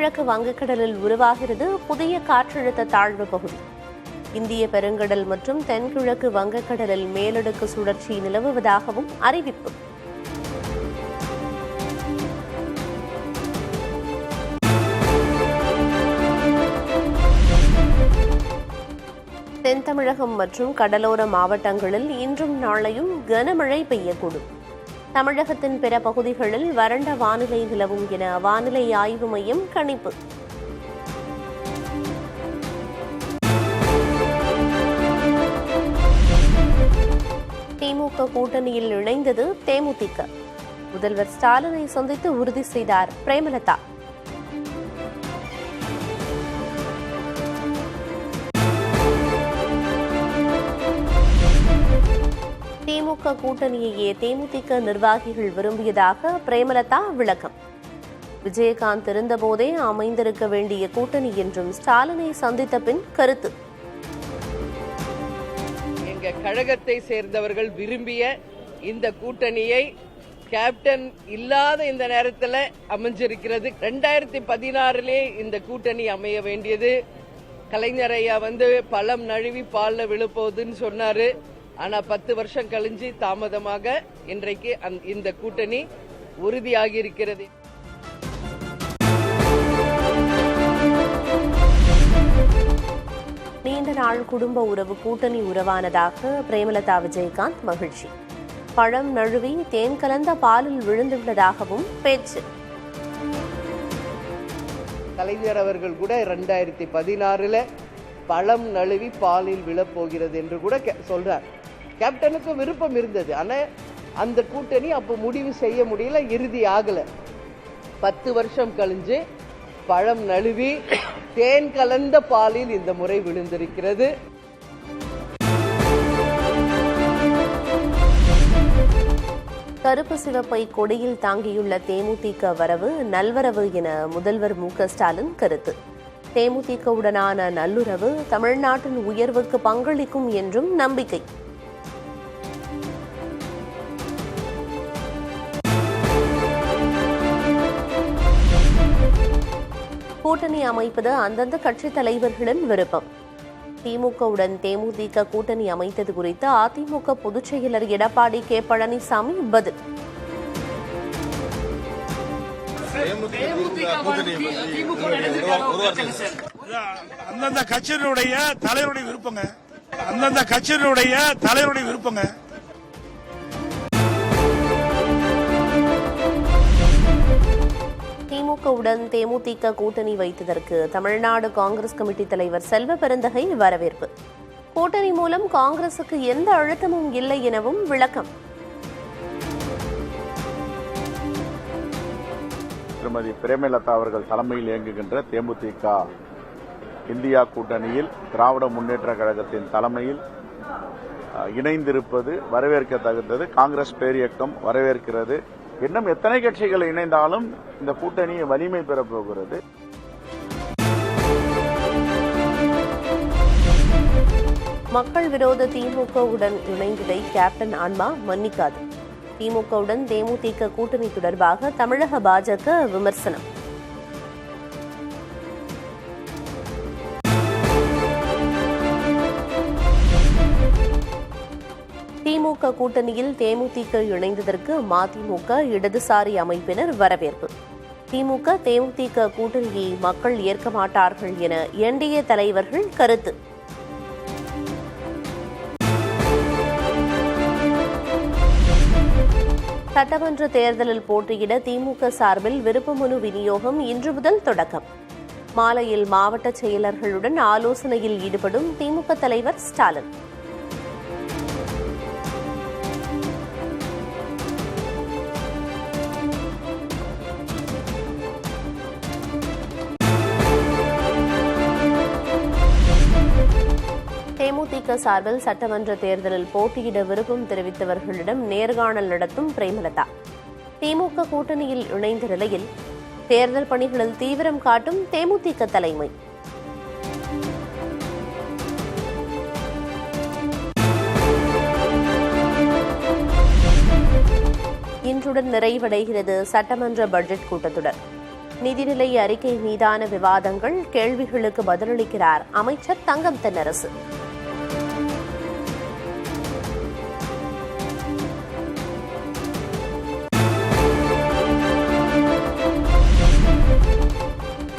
தென்கிழக்கு வங்கக்கடலில் உருவாகிறது புதிய காற்றழுத்த தாழ்வு பகுதி. இந்திய பெருங்கடல் மற்றும் தென்கிழக்கு வங்கக்கடலில் மேலடுக்கு சுழற்சி நிலவுவதாகவும் அறிவிப்பு. தென் தமிழகம் மற்றும் கடலோர மாவட்டங்களில் இன்றும் நாளையும் கனமழை பெய்யக்கூடும். தமிழகத்தின் பிற பகுதிகளில் வறண்ட வானிலை நிலவும் என வானிலை ஆய்வு மையம் கணிப்பு. திமுக கூட்டணியில் இணைந்தது தேமுதிக. முதல்வர் ஸ்டாலினை சந்தித்து உறுதி செய்தார் பிரேமலதா. திமுக கூட்டணியையே தேமுதிக நிர்வாகிகள் விரும்பியதாக பிரேமலதா விளக்கம். விஜயகாந்த் இருந்தபோதே அமைந்திருக்க வேண்டிய கூட்டணி என்றும் ஸ்டாலினை சந்தித்த பின் கருத்து. எங்க கழகத்தை சேர்ந்தவர்கள் விரும்பிய இந்த கூட்டணியை கேப்டன் இல்லாத இந்த நேரத்தில் அமைஞ்சிருக்கிறது. 2016 இந்த கூட்டணி அமைய வேண்டியது. கலைஞர் ஐயா பழம் நழுவி பால்ல விழுப்போகுதுன்னு சொன்னாரு. ஆனா 10 வருஷம் கழிஞ்சு தாமதமாக இன்றைக்கு இந்த கூட்டணி உறுதியாகி இருக்கிறது. நீண்ட நாள் குடும்ப உறவு கூட்டணி உறவானதாக பிரேமலதா விஜயகாந்த் மகிழ்ச்சி. பழம் நழுவி தேன் கலந்த பாலில் விழுந்துள்ளதாகவும் பேச்சு. கலைஞர் அவர்கள் கூட 2016 பழம் நழுவி பாலில் விழப்போகிறது என்று கூட சொல்றார். கேப்டனுக்கு விருப்பம் இருந்தது. ஆனா அந்த கூட்டணி அப்போ முடிவு செய்ய முடியல, இறுதி ஆகல. 10 வருஷம் கழிஞ்சு பழம் நழுவி தேன் கலந்த பாலில் இந்த முறை விழுந்திருக்கிறது. கருப்பு சிவப்பை கொடியில் தாங்கியுள்ள தேமுதிக வரவு நல்வரவு என முதல்வர் மு.க. ஸ்டாலின் கருத்து. தேமுதிகவுடனான நல்லுறவு தமிழ்நாட்டின் உயர்வுக்கு பங்களிக்கும் என்றும் நம்பிக்கை. கூட்டணி அமைப்பது அந்தந்த கட்சித் தலைவர்களின் விருப்பம். திமுகவுடன் தேமுதிக கூட்டணி அமைத்தது குறித்து அதிமுக பொதுச் செயலர் எடப்பாடி கே. பழனிசாமி பதில். அந்தந்த கட்சியினுடைய தலைவருடைய விருப்பங்க. திமுகவுடன் தேமுதிக கூட்டணி வைத்ததற்கு தமிழ்நாடு காங்கிரஸ் கமிட்டி தலைவர் செல்வ பெருந்தகை வரவேற்பு. கூட்டணி மூலம் காங்கிரசுக்கு எந்த அழுத்தமும் இல்லை எனவும் விளக்கம். திருமதி பிரேமலதா அவர்கள் தலைமையில் இயங்குகின்ற தேமுதிக இந்தியா கூட்டணியில் திராவிட முன்னேற்ற கழகத்தின் தலைமையில் இணைந்திருப்பது வரவேற்கத்தகுந்தது. காங்கிரஸ் பேரியக்கம் வரவேற்கிறது. இன்னும் எத்தனை கட்சிகள் இணைந்தாலும் இந்த கூட்டணி வலிமை பெறப் போகிறது. மக்கள் விரோத திமுகவுடன் இணைந்ததை கேப்டன் ஆன்மா மன்னிக்காது. திமுகவுடன் தேமுதிக கூட்டணி தொடர்பாக தமிழக பாஜக விமர்சனம். திமுக கூட்டணியில் தேமுதிக இணைந்ததற்கு மதிமுக இடதுசாரி அமைப்பினர் வரவேற்பு. திமுக தேமுதிக கூட்டணியை மக்கள் ஏற்க மாட்டார்கள் என என்டிஏ தலைவர்கள் கருத்து. சட்டமன்ற தேர்தலில் போட்டியிட திமுக சார்பில் விருப்பமனு விநியோகம் இன்று முதல் தொடக்கம். மாலையில் மாவட்ட செயலர்களுடன் ஆலோசனையில் ஈடுபடும் திமுக தலைவர் ஸ்டாலின். தேமுதிக சார்பில் சட்டமன்ற தேர்தலில் போட்டியிட விருப்பம் தெரிவித்தவர்களிடம் நேர்காணல் நடத்தும் பிரேமலதா. திமுக கூட்டணியில் இணைந்த நிலையில் தேர்தல் பணிகளில் தீவிரம் காட்டும் தேமுதிக தலைமை. இன்றுடன் நிறைவடைகிறது சட்டமன்ற பட்ஜெட் கூட்டத்தொடர். நிதிநிலை அறிக்கை மீதான விவாதங்கள், கேள்விகளுக்கு பதிலளிக்கிறார் அமைச்சர் தங்கம் தென்னரசு.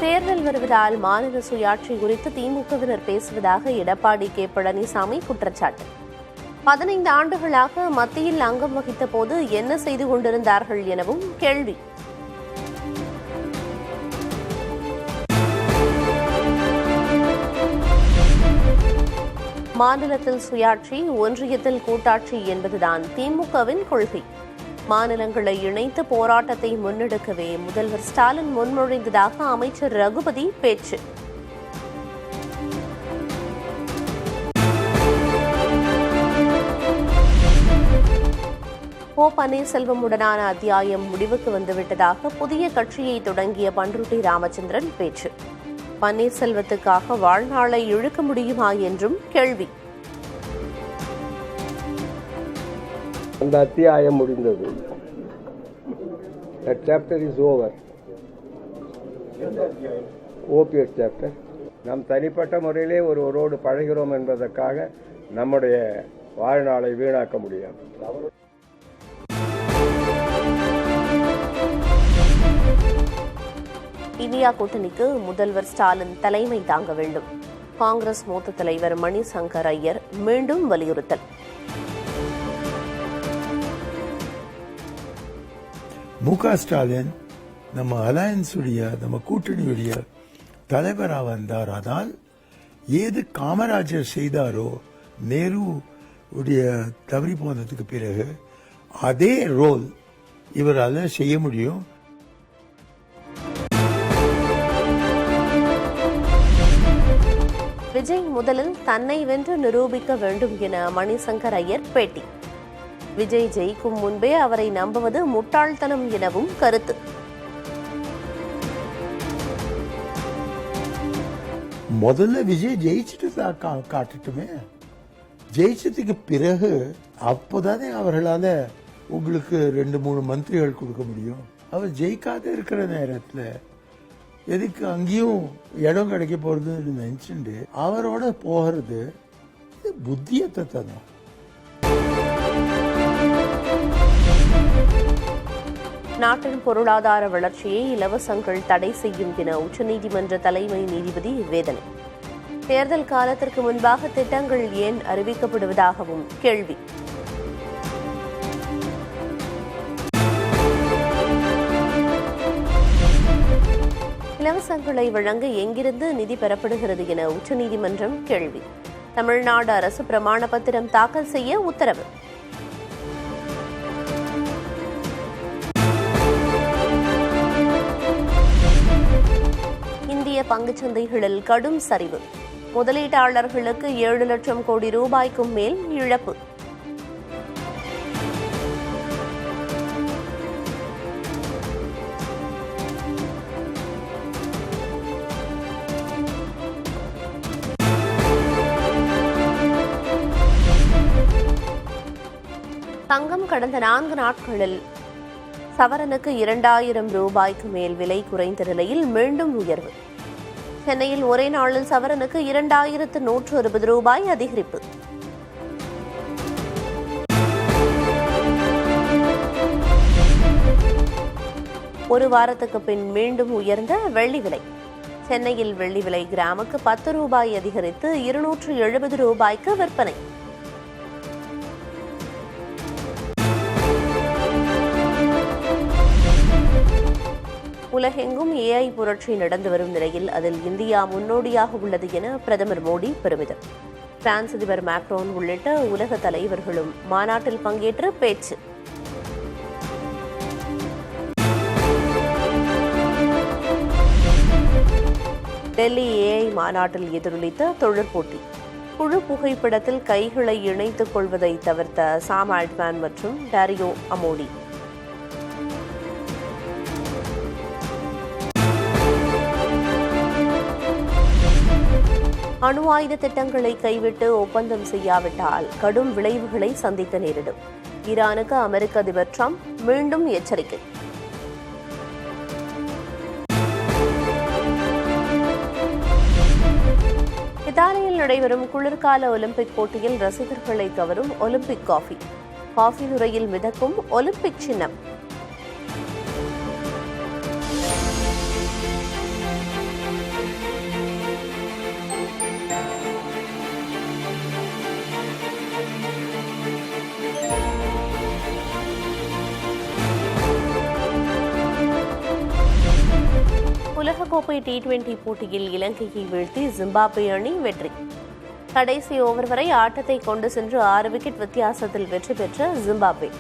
தேர்தல் வருவதால் மாநில சுயாட்சி குறித்து திமுகவினர் பேசுவதாக எடப்பாடி கே. பழனிசாமி குற்றச்சாட்டு. 15 ஆண்டுகளாக மத்தியில் அங்கம் வகித்த போது என்ன செய்து கொண்டிருந்தார்கள் எனவும் கேள்வி. மாநிலத்தில் சுயாட்சி, ஒன்றியத்தில் கூட்டாட்சி என்பதுதான் திமுகவின் கொள்கை. மாநிலங்களை இணைத்து போராட்டத்தை முன்னெடுக்கவே முதல்வர் ஸ்டாலின் முன்மொழிந்ததாக அமைச்சர் ரகுபதி பேச்சு. ஓ. பன்னீர்செல்வமுடனான அத்தியாயம் முடிவுக்கு வந்துவிட்டதாக புதிய கட்சியை தொடங்கிய பண்ருட்டி ராமச்சந்திரன் பேச்சு. பன்னீர்செல்வத்துக்காக வாழ்நாளை இழுக்க முடியுமா என்றும் கேள்வி. அந்த அத்தியாயம் முடிந்தது. That chapter is over. OPS chapter. நாம் தனிப்பட்ட முறையிலே ஒருவரோடு பழகிறோம் என்பதற்காக நம்முடைய வாழ்நாளை வீணாக்க முடியாது. இந்தியா கூட்டணிக்கு முதல்வர் ஸ்டாலின் தலைமை தாங்க வேண்டும். காங்கிரஸ் மூத்த தலைவர் மணிசங்கர் ஐயர் மீண்டும் வலியுறுத்தல். மு.க. ஸ்டாலின் நம்ம அலையன்ஸுடைய, நம்ம கூட்டணியுடைய தலைவராக வந்தார். ஆனால் ஏது காமராஜர் செய்தாரோ நேரு உடைய தவறி போனதுக்கு பிறகு அதே ரோல் இவரால் செய்ய முடியும். விஜய் முதலில் தன்னை வென்று நிரூபிக்க வேண்டும் என மணிசங்கர் ஐயர் பேட்டி. விஜய் ஜெயிக்கும் முன்பே அவரை நம்புவது முட்டாள்தனம் எனவும் கருத்து. முதல்ல விஜய் ஜெயிச்சுட்டு காட்டட்டுமே. ஜெயிச்சதுக்கு பிறகு அப்போதானே அவர்களால உங்களுக்கு 2-3 மந்திரிகள் கொடுக்க முடியும். அவர் ஜெயிக்காத இருக்கிற நேரத்தில் எதுக்கு அங்கேயும் இடம் கிடைக்க போறதுன்னு நினைச்சுட்டு அவரோட போகிறது புத்தியத்தை தான். நாட்டின் பொருளாதார வளர்ச்சியை இலவசங்கள் தடை செய்யும் என உச்சநீதிமன்ற தலைமை நீதிபதி வேதனை. தேர்தல் காலத்திற்கு முன்பாக திட்டங்கள் ஏன் அறிவிக்கப்படுவதாகவும் கேள்வி. இலவசங்களை வழங்க எங்கிருந்து நிதி பெறப்படுகிறது என உச்சநீதிமன்றம் கேள்வி. தமிழ்நாடு அரசு பிரமாண பத்திரம் தாக்கல் செய்ய உத்தரவு. இந்திய பங்குச்சந்தைகளில் கடும் சரிவு. முதலீட்டாளர்களுக்கு 7 லட்சம் கோடி ரூபாய்க்கும் மேல் இழப்பு. தங்கம் கடந்த 4 நாட்களில் சவரனுக்கு 2000 ரூபாய்க்கு மேல் விலை குறைந்த நிலையில் மீண்டும் உயர்வு. சென்னையில் ஒரே நாளில் சவரனுக்கு 2160 ரூபாய் அதிகரிப்பு. ஒரு வாரத்துக்கு பின் மீண்டும் உயர்ந்த வெள்ளி விலை. சென்னையில் வெள்ளி விலை கிராமுக்கு 10 ரூபாய் அதிகரித்து 270 ரூபாய்க்கு விற்பனை. உலகெங்கும் AI புரட்சி நடந்து வரும் நிலையில் அதில் இந்தியா முன்னோடியாக உள்ளது என பிரதமர் மோடி பெருமிதம். பிரான்ஸ் அதிபர் மேக்ரோன் உள்ளிட்ட உலக தலைவர்களும் மாநாட்டில் பங்கேற்று பேச்சு. டெல்லி AI மாநாட்டில் எதிரொலித்த தொழிற்போட்டி. குழு புகைப்படத்தில் கைகளை இணைத்துக் கொள்வதை தவிர்த்த சாம் ஆல்ட்மேன் மற்றும் டாரியோ அமோடி. அணு ஆயுத திட்டங்களை கைவிட்டு ஒப்பந்தம் செய்யாவிட்டால் கடும் விளைவுகளை சந்திக்க நேரிடும். ஈரானுக்கு அமெரிக்க அதிபர் டிரம்ப் மீண்டும் எச்சரிக்கை. இத்தாலியில் நடைபெறும் குளிர்கால ஒலிம்பிக் போட்டியில் ரசிகர்களை கவரும் ஒலிம்பிக் காஃபி. காஃபி நுரையில் மிதக்கும் ஒலிம்பிக் சின்னம். உலகக்கோப்பை T20 போட்டியில் இலங்கையை வீழ்த்தி ஜிம்பாப்வே அணி வெற்றி. கடைசி ஓவர் வரை ஆட்டத்தை கொண்டு சென்று 6 விக்கெட் வித்தியாசத்தில் வெற்றி பெற்ற ஜிம்பாப்வே